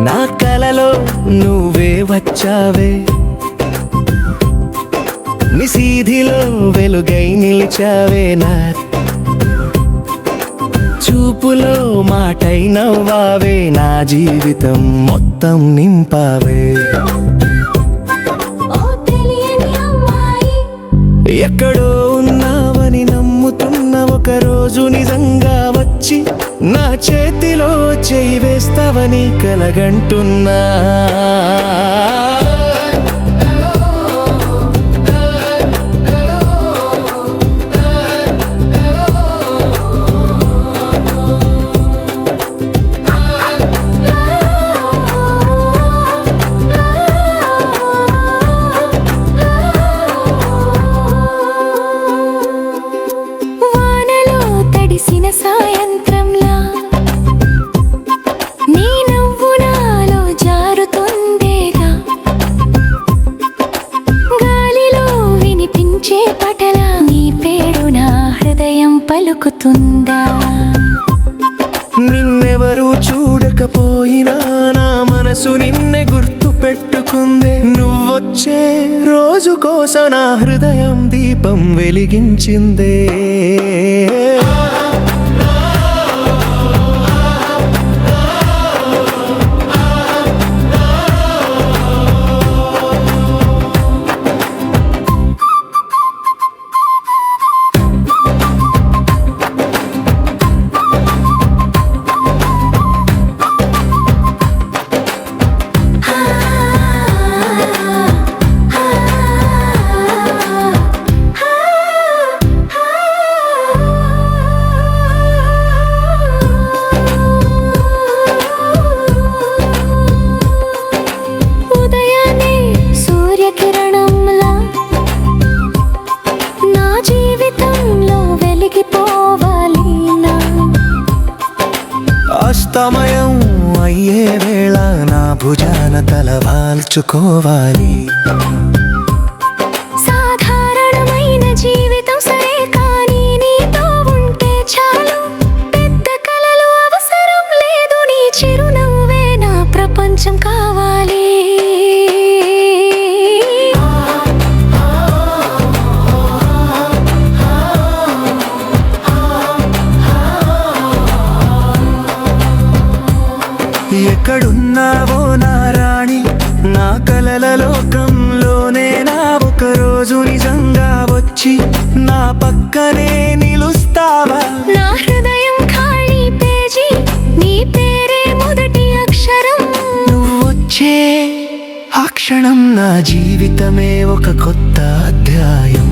నా కలలో నువ్వే వచ్చావే, నిశీధిలో వెలుగై నిలిచావే, నా చూపులో మాటై నవ్వావే, నా జీవితం మొత్తం నింపావే. ఎక్కడో ఉన్నావని నమ్ముతున్న ఒకరోజు నిజంగా వచ్చి నా చేతిలో చేయి వేస్తావని కలగంటున్నా. సాయంత్రంలా నీ నవ్వు నాలో జారుతుందేగా, గాలిలో వినిపించే పటలా నీ పేరు నా హృదయం పలుకుతుందా. నిన్నెవరూ చూడకపోయినా నా మనసు నిన్నే గుర్తు పెట్టుకుందే, నువ్వొచ్చే రోజు కోసం నా హృదయం దీపం వెలిగించిందే. అస్తమయం అయ్యే వేళ నా భుజాన తల వాల్చుకోవాలి. సాధారణమైన జీవితం సరే కానీ నీతో ఉంటే చాలు, పెద్ద కలలు అవసరం లేదు, నీ చిరునవ్వే నా ప్రపంచం కావాలి. ఎక్కడున్నావో నా రాణి, నా కలల లోకంలోనే నా ఒకరోజు నిజంగా వచ్చి నా పక్కనే నిలుస్తావా. నా హృదయం ఖాళీ పేజీ, నీ పేరే మొదటి అక్షరం. నువ్వొచ్చే ఆ క్షణం నా జీవితమే ఒక కొత్త అధ్యాయం.